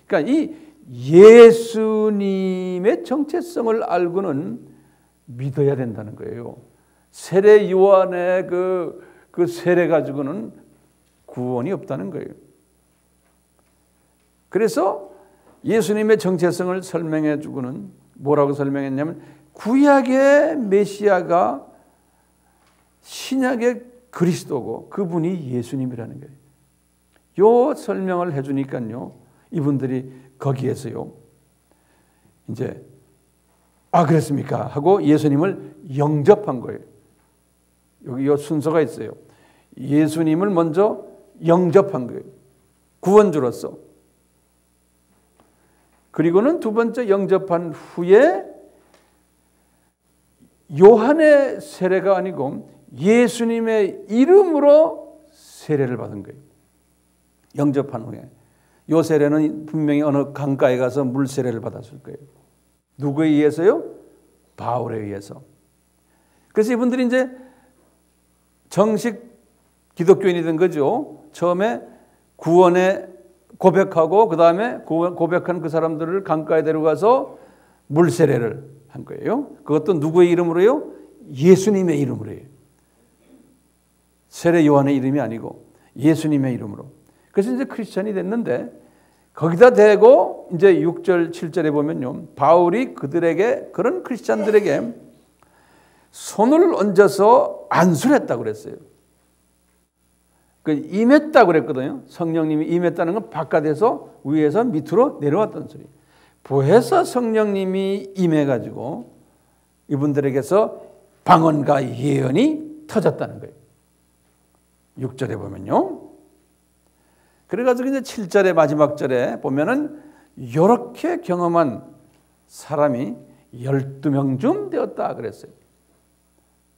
그러니까 이 예수님의 정체성을 알고는 믿어야 된다는 거예요. 세례 요한의 그 세례 가지고는 구원이 없다는 거예요. 그래서 예수님의 정체성을 설명해 주고는 뭐라고 설명했냐면 구약의 메시아가 신약의 그리스도고 그분이 예수님이라는 거예요. 요 설명을 해 주니까요. 이분들이 거기에서요. 이제 그랬습니까? 하고 예수님을 영접한 거예요. 여기 요 순서가 있어요. 예수님을 먼저 영접한 거예요. 구원주로서. 그리고는 두 번째 영접한 후에 요한의 세례가 아니고 예수님의 이름으로 세례를 받은 거예요. 영접한 후에. 요 세례는 분명히 어느 강가에 가서 물 세례를 받았을 거예요. 누구에 의해서요? 바울에 의해서. 그래서 이분들이 이제 정식 기독교인이 된 거죠. 처음에 구원에 고백하고 그 다음에 고백한 그 사람들을 강가에 데려가서 물 세례를 한 거예요. 그것도 누구의 이름으로요? 예수님의 이름으로요. 세례 요한의 이름이 아니고 예수님의 이름으로. 그래서 이제 크리스찬이 됐는데 거기다 대고 이제 6절 7절에 보면요. 바울이 그들에게 그런 크리스찬들에게 손을 얹어서 안수를 했다고 그랬어요. 임했다고 그랬거든요. 성령님이 임했다는 건 바깥에서 위에서 밑으로 내려왔던 소리. 보혜사 성령님이 임해가지고 이분들에게서 방언과 예언이 터졌다는 거예요. 6절에 보면요. 그래가지고 이제 7절의 마지막 절에 보면은 이렇게 경험한 사람이 12명쯤 되었다 그랬어요.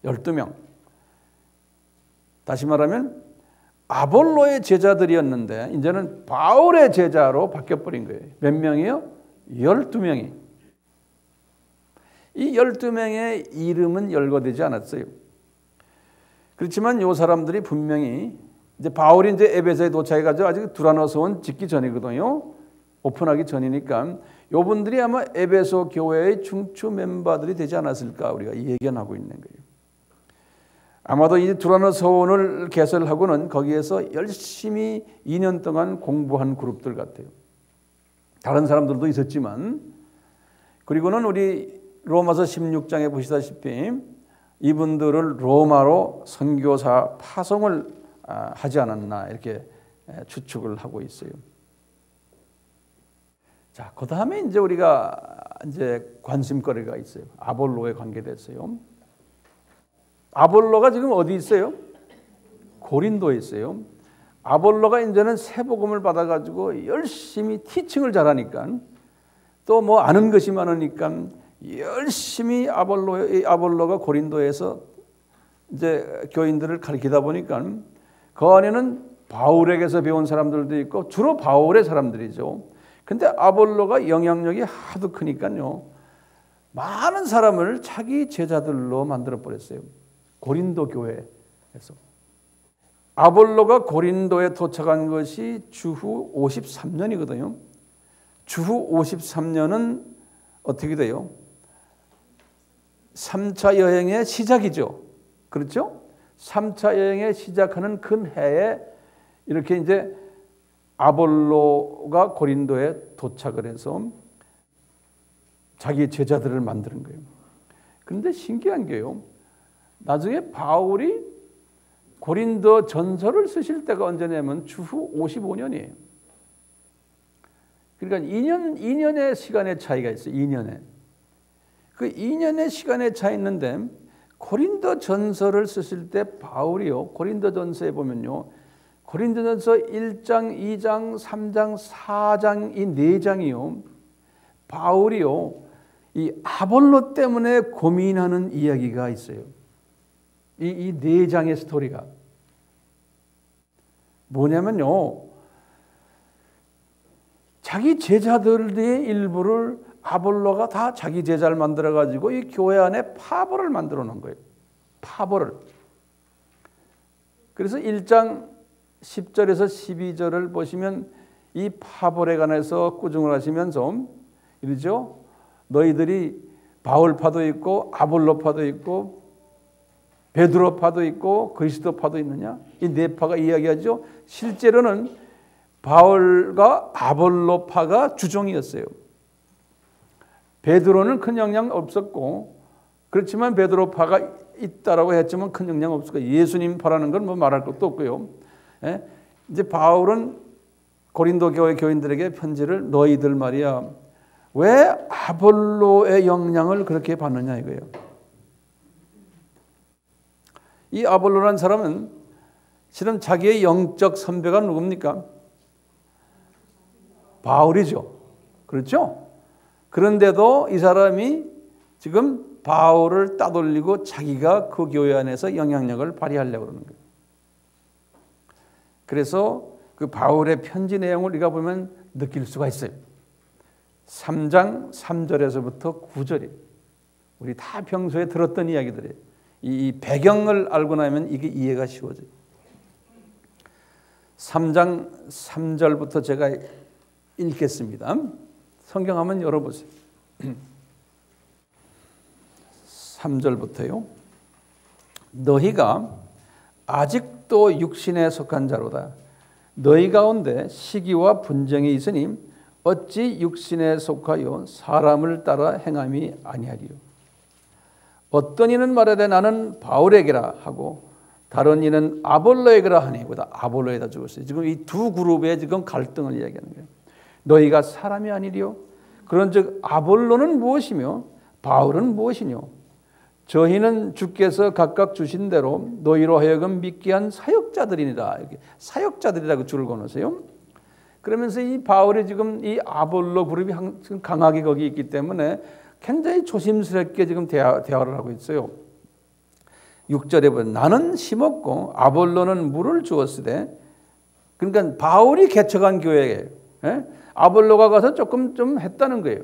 12명. 다시 말하면 아볼로의 제자들이었는데 이제는 바울의 제자로 바뀌어버린 거예요. 몇 명이요? 12명이. 이 12명의 이름은 열거되지 않았어요. 그렇지만 이 사람들이 분명히 이제 바울이 이제 에베소에 도착해가지고 아직 두라노스온 짓기 전이거든요. 오픈하기 전이니까 이분들이 아마 에베소 교회의 중추 멤버들이 되지 않았을까 우리가 예견하고 있는 거예요. 아마도 이 두라노스온을 개설하고는 거기에서 열심히 2년 동안 공부한 그룹들 같아요. 다른 사람들도 있었지만 그리고는 우리 로마서 16장에 보시다시피 이분들을 로마로 선교사 파송을 하지 않았나 이렇게 추측을 하고 있어요. 자, 그 다음에 이제 우리가 이제 관심거리가 있어요. 아볼로에 관계됐어요. 아볼로가 지금 어디 있어요? 고린도에 있어요. 아볼로가 이제는 세복음을 받아가지고 열심히 티칭을 잘하니까 또 뭐 아는 것이 많으니까 열심히 아볼로가 고린도에서 이제 교인들을 가르치다 보니까 그 안에는 바울에게서 배운 사람들도 있고 주로 바울의 사람들이죠. 근데 아볼로가 영향력이 하도 크니까요. 많은 사람을 자기 제자들로 만들어 버렸어요. 고린도 교회에서. 아볼로가 고린도에 도착한 것이 주후 53년이거든요. 주후 53년은 어떻게 돼요? 3차 여행의 시작이죠. 그렇죠? 3차 여행의 시작하는 큰 해에 이렇게 이제 아볼로가 고린도에 도착을 해서 자기 제자들을 만드는 거예요. 그런데 신기한 게요. 나중에 바울이 고린도 전서를 쓰실 때가 언제냐면 주후 55년이에요. 그러니까 2년의 시간의 차이가 있어요. 2년에. 그 2년의 시간의 차이 있는데 고린도 전서를 쓰실 때 바울이요. 고린도 전서에 보면요. 고린도 전서 1장, 2장, 3장, 4장 이 4장이요. 바울이요. 이 아볼로 때문에 고민하는 이야기가 있어요. 이 4장의 스토리가 뭐냐면요. 자기 제자들의 일부를 아볼로가 다 자기 제자를 만들어 가지고 이 교회 안에 파벌을 만들어 놓은 거예요. 파벌을. 그래서 1장 10절에서 12절을 보시면 이 파벌에 관해서 꾸중을 하시면서 이러죠. 너희들이 바울파도 있고 아볼로파도 있고 베드로파도 있고 그리스도파도 있느냐? 이 네 파가 이야기하죠. 실제로는 바울과 아볼로파가 주종이었어요. 베드로는 큰 영향 없었고 그렇지만 베드로파가 있다라고 했지만 큰 영향 없었고 예수님 파라는 건 뭐 말할 것도 없고요. 예? 이제 바울은 고린도 교회 교인들에게 편지를 너희들 말이야 왜 아볼로의 영향을 그렇게 받느냐 이거예요. 이 아볼로라는 사람은 실은 자기의 영적 선배가 누굽니까? 바울이죠. 그렇죠? 그런데도 이 사람이 지금 바울을 따돌리고 자기가 그 교회 안에서 영향력을 발휘하려고 그러는 거예요. 그래서 그 바울의 편지 내용을 우리가 보면 느낄 수가 있어요. 3장 3절에서부터 9절이 우리 다 평소에 들었던 이야기들이에요. 이 배경을 알고 나면 이게 이해가 쉬워져요. 3장 3절부터 제가 읽겠습니다. 성경 한번 열어보세요. 3절부터요. 너희가 아직도 육신에 속한 자로다. 너희 가운데 시기와 분쟁이 있으니 어찌 육신에 속하여 사람을 따라 행함이 아니하리요. 어떤 이는 말하되 나는 바울에게라 하고 다른 이는 아볼로에게라 하니 보다 아볼로에다 죽었어요. 지금 이 두 그룹의 지금 갈등을 이야기하는 거예요. 너희가 사람이 아니리요. 그런즉 아볼로는 무엇이며 바울은 무엇이뇨? 저희는 주께서 각각 주신 대로 너희로 하여금 믿게 한 사역자들이니라. 이렇게 사역자들이라고 줄을 거놓으세요. 그러면서 이 바울이 지금 이 아볼로 그룹이 강하게 거기 있기 때문에 굉장히 조심스럽게 지금 대화를 하고 있어요. 6절에 보면 나는 심었고 아볼로는 물을 주었으되 그러니까 바울이 개척한 교회에 아볼로가 가서 조금 좀 했다는 거예요.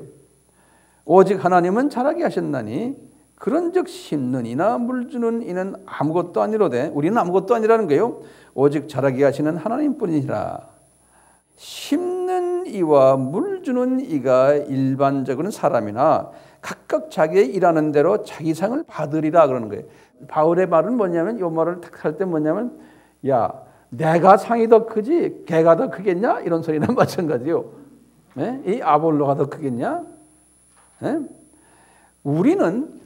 오직 하나님은 자라게 하셨나니 그런즉 심는 이나 물 주는 이는 아무것도 아니로되 우리는 아무것도 아니라는 거예요. 오직 자라게 하시는 하나님뿐이니라. 심는 이와 물 주는 이가 일반적으로는 사람이나 각각 자기의 일하는 대로 자기 상을 받으리라 그러는 거예요. 바울의 말은 뭐냐면 이 말을 딱 할 때 뭐냐면 야 내가 상이 더 크지 걔가 더 크겠냐 이런 소리랑 마찬가지요. 네? 이 아볼로가 더 크겠냐? 네? 우리는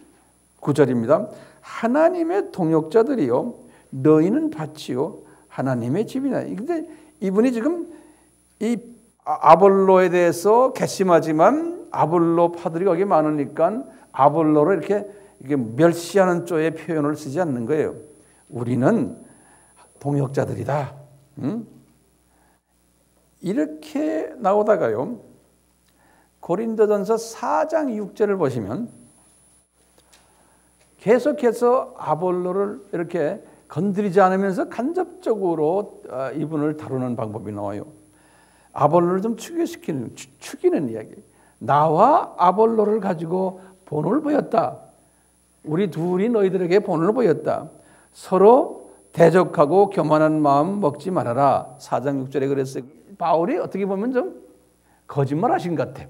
9절입니다. 하나님의 동역자들이요 너희는 밭이요 하나님의 집이나. 근데 이분이 지금 이 아볼로에 대해서 괘씸하지만 아볼로 파들이 거기 많으니까 아볼로를 이렇게 멸시하는 쪽의 표현을 쓰지 않는 거예요. 우리는 동역자들이다. 이렇게 나오다가요. 고린도전서 4장 6절을 보시면 계속해서 아볼로를 이렇게 건드리지 않으면서 간접적으로 이분을 다루는 방법이 나와요. 아볼로를 좀 죽이는 이야기. 나와 아볼로를 가지고 본을 보였다. 우리 둘이 너희들에게 본을 보였다. 서로 대적하고 교만한 마음 먹지 말아라. 4장 6절에 그랬어요. 바울이 어떻게 보면 좀 거짓말하신 것 같아요.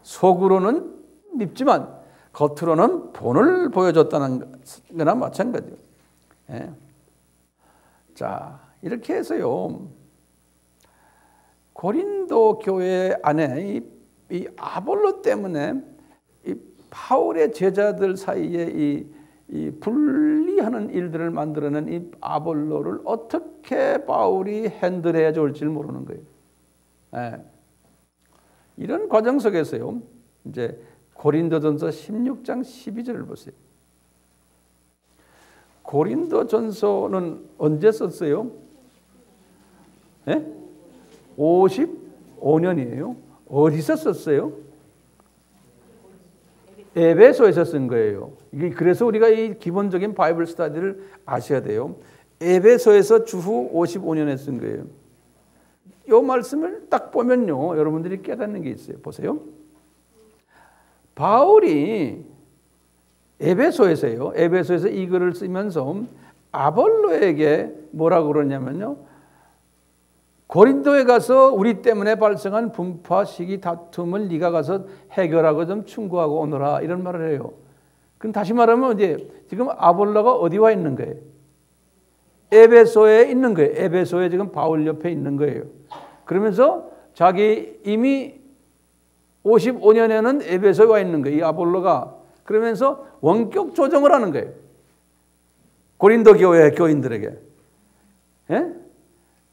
속으로는 밉지만 겉으로는 본을 보여줬다는 거나 마찬가지예요. 예. 자, 이렇게 해서요. 고린도 교회 안에 이 아볼로 때문에 이 바울의 제자들 사이에 이 분리하는 일들을 만들어낸 이 아볼로를 어떻게 바울이 핸들해야 좋을지 모르는 거예요. 예. 이런 과정 속에서요. 이제 고린도전서 16장 12절을 보세요. 고린도전서는 언제 썼어요? 예? 55년이에요. 어디서 썼어요? 에베소에서 쓴 거예요. 그래서 우리가 이 기본적인 바이블 스터디를 아셔야 돼요. 에베소에서 주후 55년에 쓴 거예요. 이 말씀을 딱 보면요, 여러분들이 깨닫는 게 있어요. 보세요. 바울이 에베소에서 이 글을 쓰면서 아볼로에게 뭐라고 그러냐면요, 고린도에 가서 우리 때문에 발생한 분파, 시기, 다툼을 네가 가서 해결하고 좀 충고하고 오너라, 이런 말을 해요. 그럼 다시 말하면 이제 지금 아볼로가 어디 와 있는 거예요? 에베소에 있는 거예요. 에베소에 지금 바울 옆에 있는 거예요. 그러면서 자기 이미 55년에는 에베소에 와 있는 거예요. 이 아볼로가. 그러면서 원격 조정을 하는 거예요. 고린도 교회 교인들에게. 예?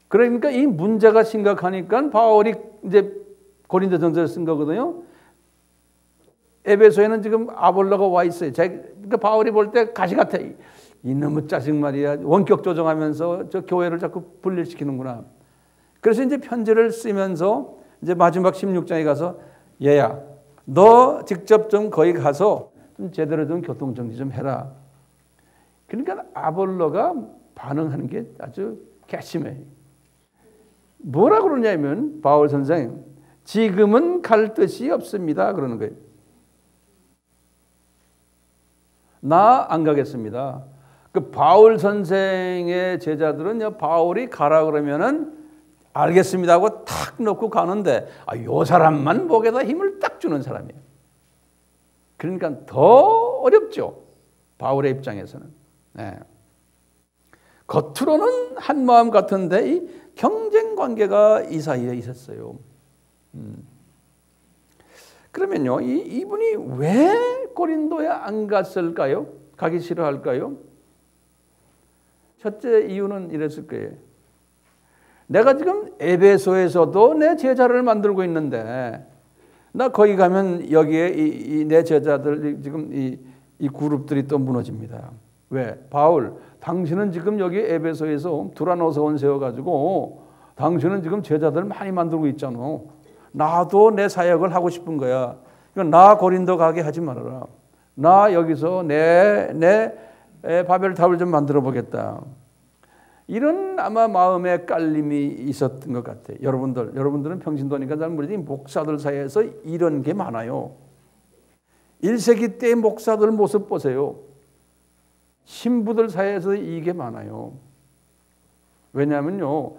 그러니까 이 문제가 심각하니까 바울이 이제 고린도전서를 쓴 거거든요. 에베소에는 지금 아볼로가 와 있어요. 그러니까 바울이 볼 때 가시 같아. 이놈의 짜증 말이야. 원격 조정하면서 저 교회를 자꾸 분리시키는구나. 그래서 이제 편지를 쓰면서 이제 마지막 16장에 가서 얘야, 너 직접 좀 거기 가서 좀 제대로 좀 교통정리 좀 해라. 그러니까 아볼로가 반응하는 게 아주 괘씸해. 뭐라 그러냐면 바울 선생, 지금은 갈 뜻이 없습니다, 그러는 거예요. 나 안 가겠습니다. 그 바울 선생의 제자들은 바울이 가라 그러면은 알겠습니다 하고 탁 놓고 가는데, 요 사람만 목에다 힘을 딱 주는 사람이에요. 그러니까 더 어렵죠, 바울의 입장에서는. 네. 겉으로는 한 마음 같은데 이 경쟁 관계가 이 사이에 있었어요. 그러면요, 이분이 왜 고린도에 안 갔을까요? 가기 싫어할까요? 첫째 이유는 이랬을 거예요. 내가 지금 에베소에서도 내 제자를 만들고 있는데, 나 거기 가면 여기에 내 제자들 지금 이 그룹들이 또 무너집니다. 왜? 바울, 당신은 지금 여기 에베소에서 두라노서원 세워가지고 당신은 지금 제자들 많이 만들고 있잖아. 나도 내 사역을 하고 싶은 거야. 나 고린도 가게 하지 말아라. 나 여기서 내 바벨탑을 좀 만들어 보겠다. 이런 아마 마음의 깔림이 있었던 것 같아요. 여러분들은 평신도니까 잘 모르지, 목사들 사이에서 이런 게 많아요. 1세기 때 목사들 모습 보세요. 신부들 사이에서 이게 많아요. 왜냐하면요,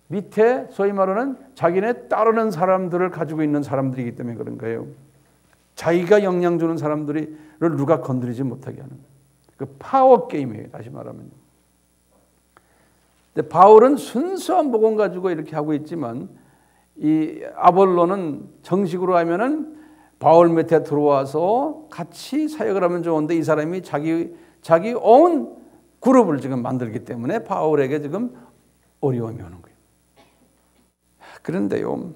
밑에 소위 말하는 자기네 따르는 사람들을 가지고 있는 사람들이기 때문에 그런 거예요. 자기가 영향 주는 사람들을 누가 건드리지 못하게 하는, 그 파워 게임이에요, 다시 말하면. 근데 바울은 순수한 복음 가지고 이렇게 하고 있지만, 이 아볼로는 정식으로 하면은 바울 밑에 들어와서 같이 사역을 하면 좋은데, 이 사람이 자기 온 그룹을 지금 만들기 때문에 바울에게 지금 어려움이 오는 거예요. 그런데요,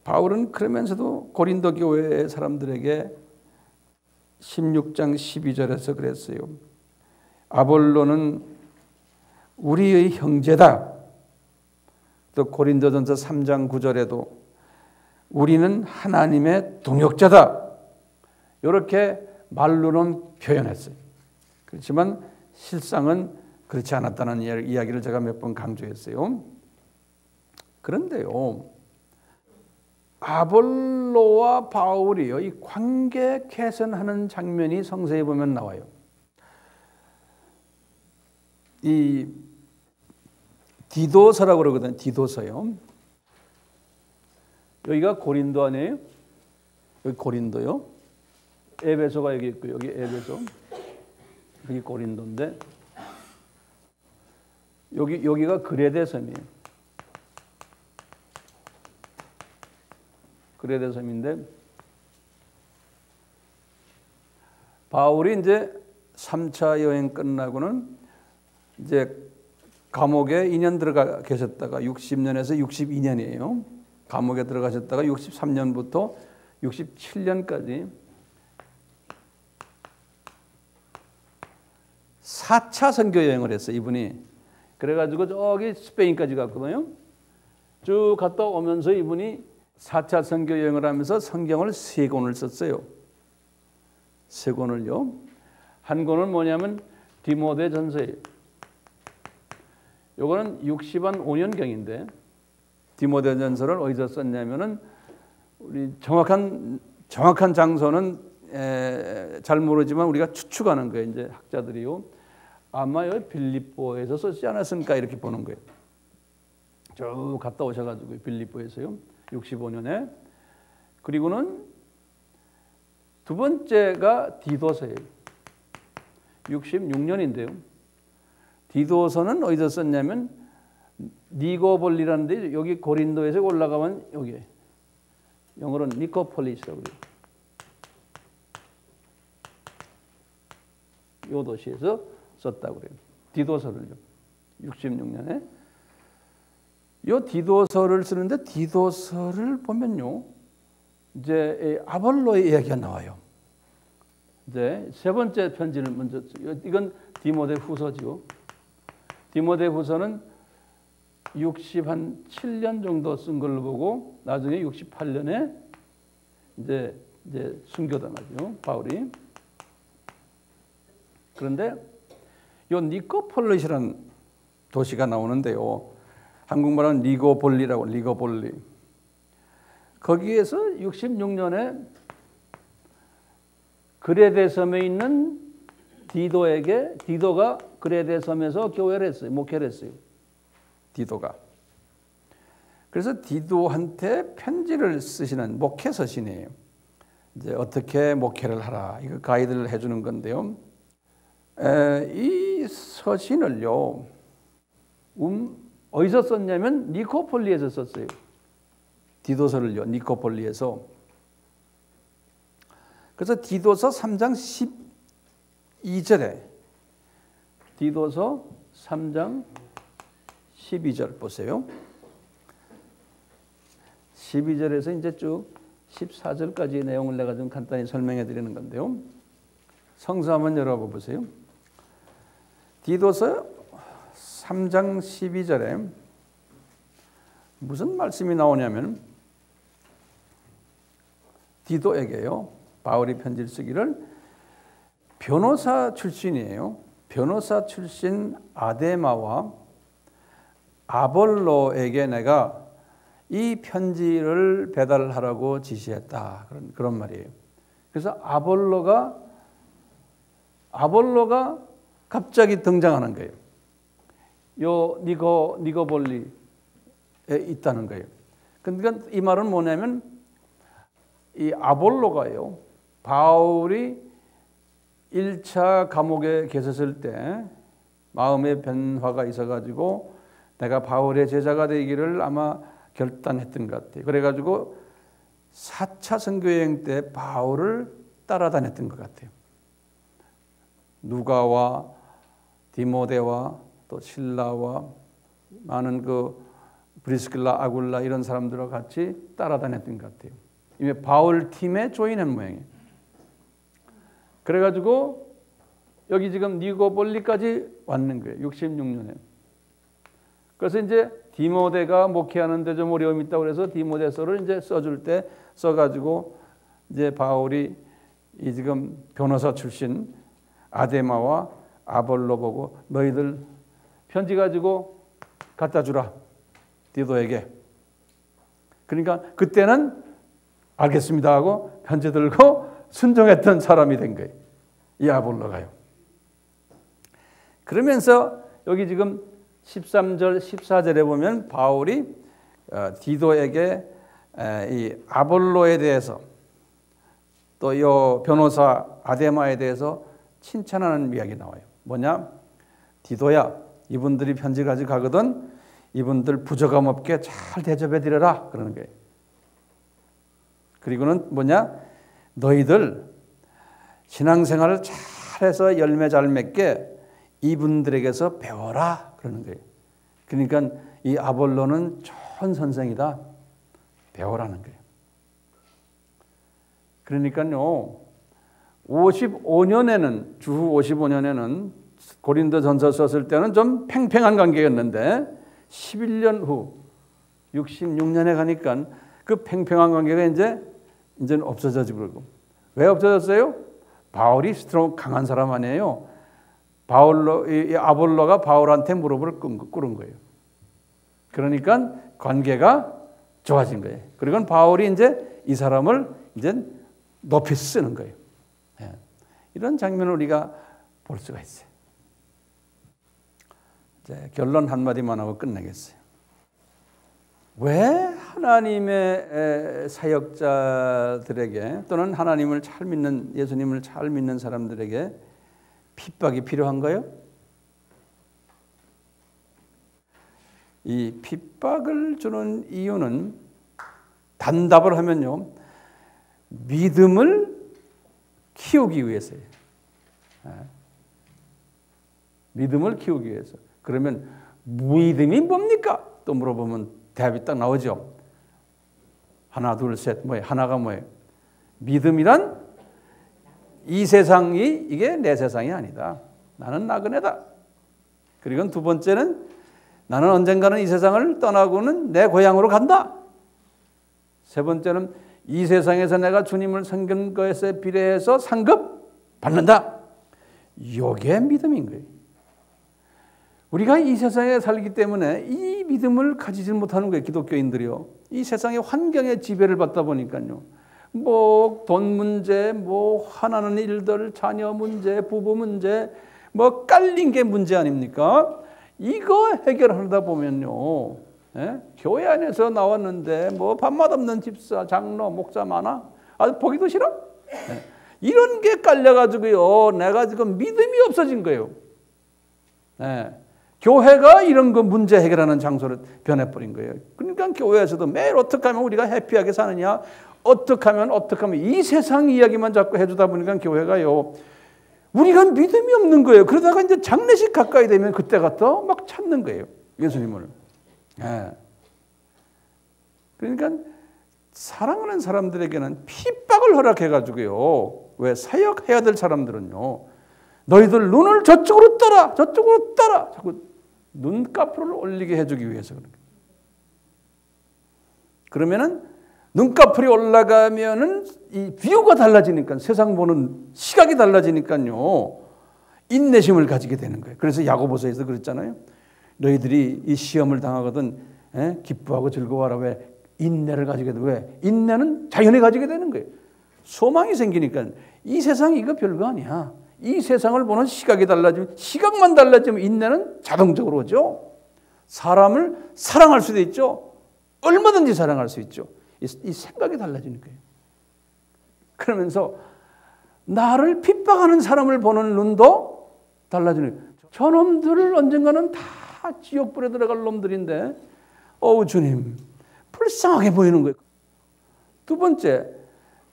바울은 그러면서도 고린도 교회 사람들에게 16장 12절에서 그랬어요. 아볼로는 우리의 형제다. 또 고린도전서 3장 9절에도 우리는 하나님의 동역자다. 이렇게 말로는 표현했어요. 그렇지만 실상은 그렇지 않았다는 이야기를 제가 몇 번 강조했어요. 그런데요, 아볼로와 바울이요, 이 관계 개선하는 장면이 성서에 보면 나와요. 이 디도서라고 그러거든요. 디도서요. 여기가 고린도 아니에요? 여기 고린도요. 에베소가 여기 있고, 여기 에베소, 여기 고린도인데, 여기가 그레데 섬이에요. 그레데 섬인데, 바울이 이제 3차 여행 끝나고는 이제 감옥에 2년 들어가 계셨다가 60년에서 62년이에요. 감옥에 들어가셨다가 63년부터 67년까지 4차 선교 여행을 했어요, 이분이. 그래가지고 저기 스페인까지 갔거든요. 쭉 갔다 오면서 이분이 4차 선교 여행을 하면서 성경을 3권을 썼어요. 3권을요. 한 권은 뭐냐면 디모데 전서예요. 요거는 60한 5년경인데 디모데 전서를 어디서 썼냐면은 우리 정확한 장소는 잘 모르지만 우리가 추측하는 거예요. 이제 학자들이요. 아마 여기 빌립보에서 썼지 않았을까 이렇게 보는 거예요. 쭉 갔다 오셔가지고 빌립보에서요. 65년에. 그리고는 두 번째가 디도서예요. 66년인데요. 디도서는 어디서 썼냐면 니고볼리라는데 여기 고린도에서 올라가면 여기 영어로는 니코폴리스라고 그래요. 이 도시에서 썼다고 그래요. 디도서를요. 66년에. 이 디도서를 쓰는데 디도서를 보면요. 이제 아볼로의 이야기가 나와요. 이제 세 번째 편지를 먼저 이건 디모데 후서죠. 디모데 후서는 67년 정도 쓴 걸로 보고 나중에 68년에 이제 순교당하죠. 바울이. 그런데 요 니코폴리스라는 도시가 나오는데요. 한국말은 리고볼리. 거기에서 66년에 그레데 섬에 있는 디도가 그레데 섬에서 교회를 했어요. 목회를 했어요. 디도가. 그래서 디도한테 편지를 쓰시는 목회 서신이에요. 이제 어떻게 목회를 하라. 이거 가이드를 해주는 건데요. 이 서신을요. 어디서 썼냐면 니코폴리에서 썼어요. 디도서를요. 니코폴리에서. 그래서 디도서 3장 12절에 디도서 3장 12절 보세요. 12절에서 이제 쭉 14절까지 내용을 내가 좀 간단히 설명해 드리는 건데요. 성서 한번 열어봐 보세요. 디도서 3장 12절에 무슨 말씀이 나오냐면 디도에게요. 바울이 편지를 쓰기를 변호사 출신이에요. 변호사 출신 아데마와 아볼로에게 내가 이 편지를 배달하라고 지시했다. 그런 말이에요. 그래서 아볼로가 갑자기 등장하는 거예요. 요 니고볼리에 있다는 거예요. 그러니까 이 말은 뭐냐면 이 아볼로가요. 바울이 1차 감옥에 계셨을 때 마음의 변화가 있어가지고 내가 바울의 제자가 되기를 아마 결단했던 것 같아요. 그래가지고 4차 선교여행 때 바울을 따라다녔던 것 같아요. 누가와 디모데와 또 실라와 많은 그 브리스길라, 아굴라 이런 사람들과 같이 따라다녔던 것 같아요. 이미 바울 팀에 조인한 모양이에요. 그래가지고 여기 지금 니고볼리까지 왔는 거예요. 66년에. 그래서 이제 디모데가 목회하는데 좀 어려움이 있다고 그래서 디모데서를 이제 써줄 때 써가지고 이제 바울이 이 지금 변호사 출신 아데마와 아볼로 보고 너희들 편지 가지고 갖다 주라. 디도에게. 그러니까 그때는 알겠습니다 하고 편지 들고 순종했던 사람이 된 거예요. 이 아볼로가요. 그러면서 여기 지금 13절, 14절에 보면 바울이 디도에게 이 아볼로에 대해서 또 이 변호사 아데마에 대해서 칭찬하는 이야기 나와요. 뭐냐? 디도야, 이분들이 편지 가지고 가거든 이분들 부족함 없게 잘 대접해 드려라 그러는 거예요. 그리고는 뭐냐? 너희들 신앙생활을 잘 잘해서 열매 잘 맺게 이분들에게서 배워라 그러는 거예요. 그러니까 이 아볼로는 좋은 선생이다. 배우라는 거예요. 그러니까요. 55년에는 주후 55년에는 고린도전서 썼을 때는 좀 팽팽한 관계였는데 11년 후 66년에 가니까 그 팽팽한 관계가 이제는 없어져지고 그러고. 왜 없어졌어요? 바울이 강한 사람 아니에요. 이 아볼로가 바울한테 무릎을 꿇은 거예요. 그러니까 관계가 좋아진 거예요. 그리고 바울이 이제 이 사람을 이제 높이 쓰는 거예요. 이런 장면을 우리가 볼 수가 있어요. 이제 결론 한마디만 하고 끝내겠어요. 왜 하나님의 사역자들에게 또는 하나님을 잘 믿는 예수님을 잘 믿는 사람들에게 핍박이 필요한가요? 이 핍박을 주는 이유는 단답을 하면요. 믿음을 키우기 위해서예요. 믿음을 키우기 위해서. 그러면 믿음이 뭡니까? 또 물어보면 대답이 딱 나오죠. 하나, 둘, 셋, 뭐예요? 하나가 뭐예요? 믿음이란 이 세상이 이게 내 세상이 아니다. 나는 나그네다. 그리고 두 번째는 나는 언젠가는 이 세상을 떠나고는 내 고향으로 간다. 세 번째는 이 세상에서 내가 주님을 섬긴 것에 비례해서 상급 받는다. 이게 믿음인 거예요. 우리가 이 세상에 살기 때문에 이 믿음을 가지지 못하는 거예요. 기독교인들이요. 이 세상의 환경에 지배를 받다 보니까요. 뭐 돈 문제, 뭐 화나는 일들, 자녀 문제, 부부 문제, 뭐 깔린 게 문제 아닙니까? 이거 해결하다 보면요. 교회 안에서 나왔는데 뭐 밥맛 없는 집사, 장로, 목사 많아? 아주 보기도 싫어? 이런 게 깔려가지고요. 내가 지금 믿음이 없어진 거예요. 교회가 이런 거 문제 해결하는 장소로 변해버린 거예요. 그러니까 교회에서도 매일 어떻게 하면 우리가 해피하게 사느냐, 어떻게 하면 이 세상 이야기만 자꾸 해주다 보니까 교회가요. 우리가 믿음이 없는 거예요. 그러다가 이제 장례식 가까이 되면 그때 가서 막 찾는 거예요. 예수님을. 그러니까 사랑하는 사람들에게는 핍박을 허락해가지고요. 왜 사역해야 될 사람들은요. 너희들 눈을 저쪽으로 떠라, 저쪽으로 떠라. 자꾸 눈꺼풀을 올리게 해주기 위해서 그런 거예요. 그러면은 눈꺼풀이 올라가면은 이 뷰가 달라지니까 세상 보는 시각이 달라지니까요. 인내심을 가지게 되는 거예요. 그래서 야고보서에서 그랬잖아요. 너희들이 이 시험을 당하거든 기뻐하고 즐거워하라. 왜? 인내를 가지게 돼. 왜? 인내는 자연히 가지게 되는 거예요. 소망이 생기니까 이 세상 이거 별거 아니야. 이 세상을 보는 시각이 달라지면 시각만 달라지면 인내는 자동적으로 오죠. 사람을 사랑할 수도 있죠. 얼마든지 사랑할 수 있죠. 이 생각이 달라지는 거예요. 그러면서 나를 핍박하는 사람을 보는 눈도 달라지는 거예요. 저놈들을 언젠가는 다 지옥불에 들어갈 놈들인데 주님 불쌍하게 보이는 거예요. 두 번째,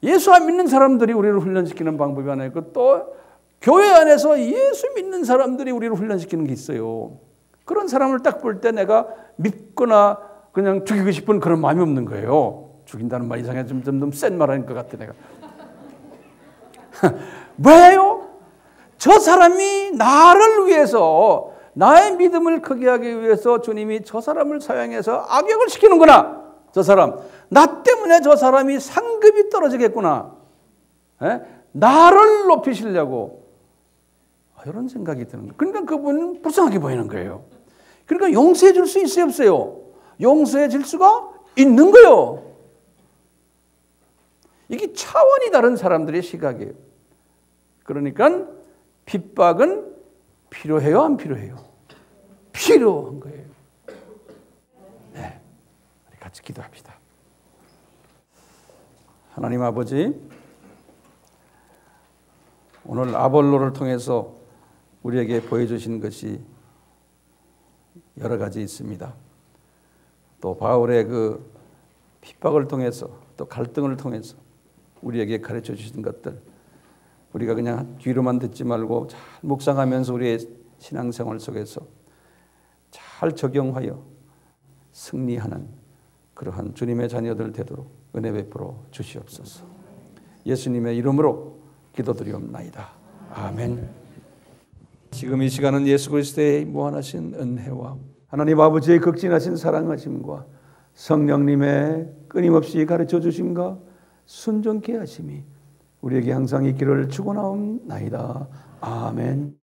예수 안 믿는 사람들이 우리를 훈련시키는 방법이 하나 있고 또 교회 안에서 예수 믿는 사람들이 우리를 훈련시키는 게 있어요. 그런 사람을 딱 볼 때 내가 믿거나 그냥 죽이고 싶은 그런 마음이 없는 거예요. 죽인다는 말 이상해 좀 센 말 하는 것 같아 내가. 왜요? 저 사람이 나를 위해서 나의 믿음을 크게 하기 위해서 주님이 저 사람을 사용해서 악역을 시키는구나. 저 사람. 나 때문에 저 사람이 상급이 떨어지겠구나. 나를 높이시려고. 이런 생각이 드는 거예요. 그러니까 그분은 불쌍하게 보이는 거예요. 그러니까 용서해 줄 수 있어요, 없어요? 용서해 줄 수가 있는 거예요. 이게 차원이 다른 사람들의 시각이에요. 그러니까 핍박은 필요해요, 안 필요해요? 필요한 거예요. 네, 우리 같이 기도합시다. 하나님 아버지, 오늘 아볼로를 통해서 우리에게 보여주신 것이 여러 가지 있습니다. 또 바울의 그 핍박을 통해서 또 갈등을 통해서 우리에게 가르쳐 주신 것들 우리가 그냥 귀로만 듣지 말고 잘 묵상하면서 우리의 신앙생활 속에서 잘 적용하여 승리하는 그러한 주님의 자녀들 되도록 은혜 베풀어 주시옵소서. 예수님의 이름으로 기도드리옵나이다. 아멘. 지금 이 시간은 예수 그리스도의 무한하신 은혜와 하나님 아버지의 극진하신 사랑하심과 성령님의 끊임없이 가르쳐 주심과 순종케 하심이 우리에게 항상 있기를 축원하옵나이다. 아멘.